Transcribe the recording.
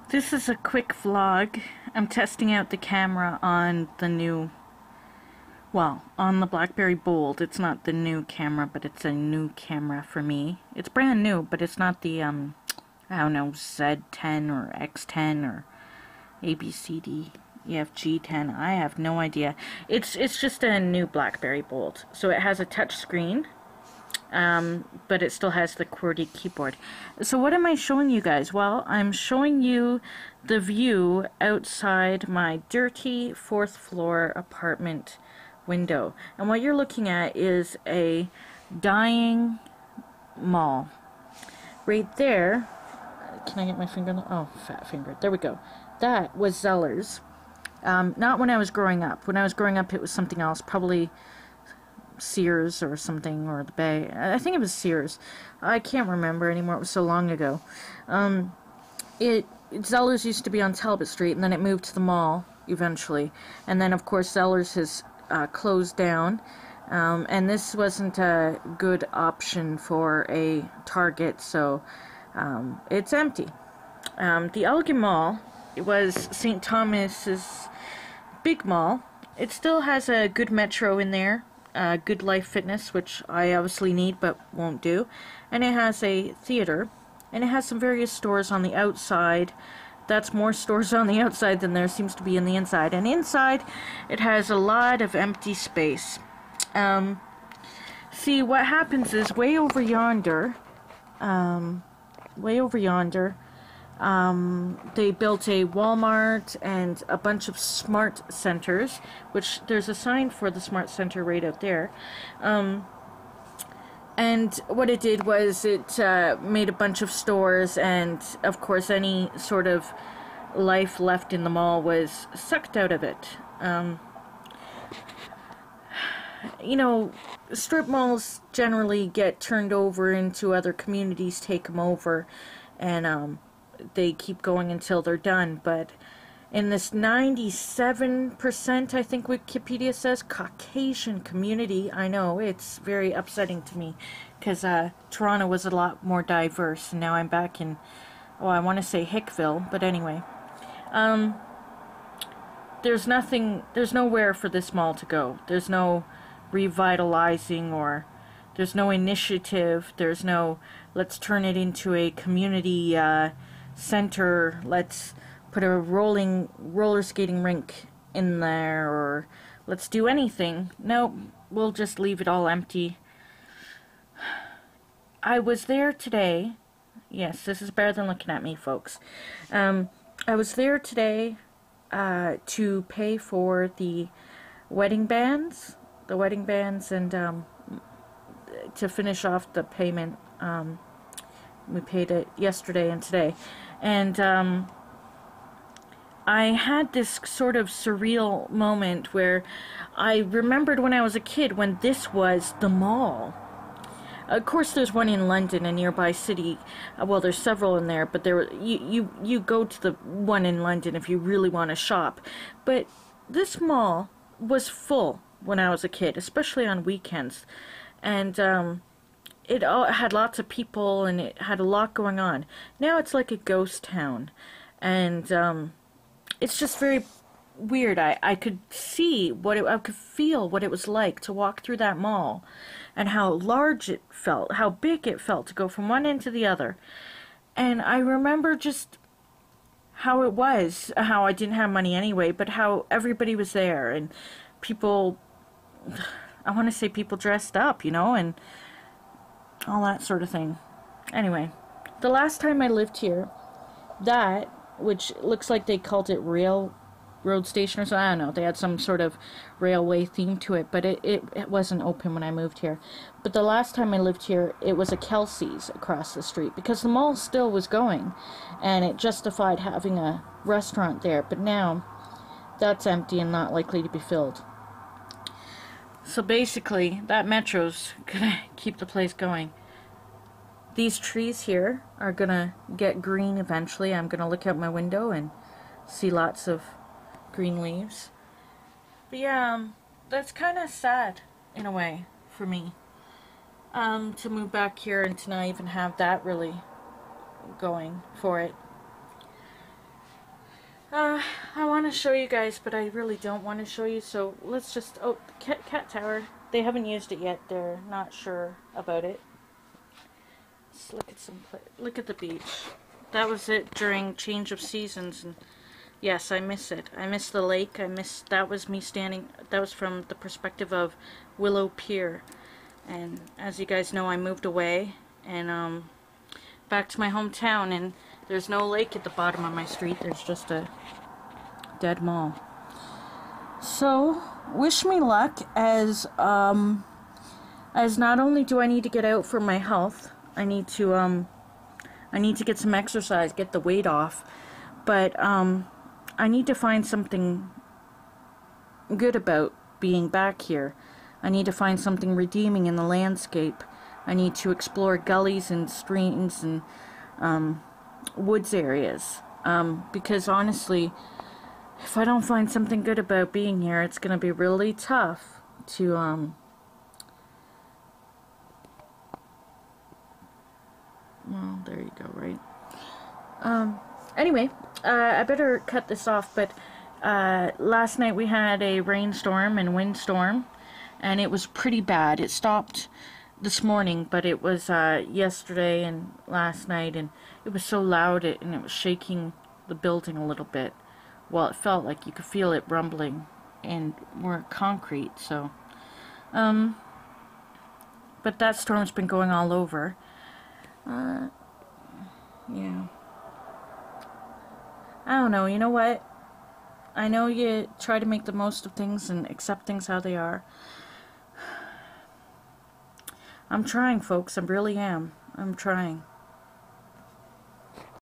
This is a quick vlog. I'm testing out the camera on the new, well, on the BlackBerry Bold. It's not the new camera, but it's a new camera for me. It's brand new, but it's not the, I don't know, Z10 or X10 or ABCD, EFG10. I have no idea. It's just a new BlackBerry Bold. So it has a touch screen. But it still has the QWERTY keyboard. So what am I showing you guys? Well, I'm showing you the view outside my dirty 4th floor apartment window. And what you're looking at is a dying mall. Right there, can I get my finger? Oh, fat finger. There we go. That was Zellers. Not when I was growing up. When I was growing up, it was something else, probably Sears or something, or the Bay. I think it was Sears. I can't remember anymore. It was so long ago. Zellers used to be on Talbot Street, and then it moved to the mall eventually. And then, of course, Zellers has closed down. And this wasn't a good option for a Target, so it's empty. The Elgin Mall, it was St. Thomas's big mall. It still has a good metro in there. Good Life Fitness, which I obviously need but won't do, and it has a theater, and it has some various stores on the outside. That's more stores on the outside than there seems to be in the inside, and inside it has a lot of empty space. See, what happens is way over yonder, they built a Walmart and a bunch of smart centers, which there's a sign for the smart center right out there. And what it did was it made a bunch of stores, and of course any sort of life left in the mall was sucked out of it. You know, strip malls generally get turned over into other communities, take them over, and they keep going until they're done. But in this 97%, I think Wikipedia says, Caucasian community, I know, it's very upsetting to me, because Toronto was a lot more diverse, and now I'm back in, oh, I want to say Hickville, but anyway. There's nowhere for this mall to go. There's no revitalizing, or there's no initiative, there's no, let's turn it into a community center, let's put a roller skating rink in there, or let's do anything. Nope, we'll just leave it all empty. I was there today. Yes, this is better than looking at me, folks. I was there today to pay for the wedding bands, and to finish off the payment. We paid it yesterday and today, and I had this sort of surreal moment where I remembered when I was a kid, when this was the mall. Of course, there's one in London, a nearby city. Well, there's several in there, but you go to the one in London if you really want to shop. But this mall was full when I was a kid, especially on weekends, and it all had lots of people, and it had a lot going on. Now it's like a ghost town, and it's just very weird. I could see I could feel what it was like to walk through that mall, and how large it felt, how big it felt to go from one end to the other. And I remember just how it was, how I didn't have money anyway, but how everybody was there, and people, I want to say people dressed up, you know, and all that sort of thing. Anyway, the last time I lived here, that, which looks like they called it Railroad Station or something, I don't know, they had some sort of railway theme to it, but it wasn't open when I moved here. But the last time I lived here, it was a Kelsey's across the street, because the mall still was going, and it justified having a restaurant there, but now that's empty and not likely to be filled. So basically, that metro's gonna keep the place going. These trees here are gonna get green eventually. I'm gonna look out my window and see lots of green leaves. But yeah, that's kind of sad in a way for me, to move back here and to not even have that really going for it. I want to show you guys, but I really don't want to show you, so let's just... Oh, cat tower. They haven't used it yet. They're not sure about it. Let's look at look at the beach. That was it during change of seasons, and yes, I miss it. I miss the lake. That was me standing... That was from the perspective of Willow Pier. And as you guys know, I moved away, and, back to my hometown, and there's no lake at the bottom of my street. There's just a dead mall. So, wish me luck, as not only do I need to get out for my health, I need to get some exercise, get the weight off, but, I need to find something good about being back here. I need to find something redeeming in the landscape. I need to explore gullies and streams and, woods areas, because honestly, if I don't find something good about being here, it's going to be really tough to, well, there you go, right? Anyway, I better cut this off, but, last night we had a rainstorm and windstorm, and it was pretty bad. It stopped this morning, but it was yesterday and last night, and it was so loud, and it was shaking the building a little bit. Well, it felt like you could feel it rumbling, and we're concrete, so but that storm's been going all over. Yeah, I don't know. You know what, I know you try to make the most of things and accept things how they are. I'm trying, folks. I really am. I'm trying.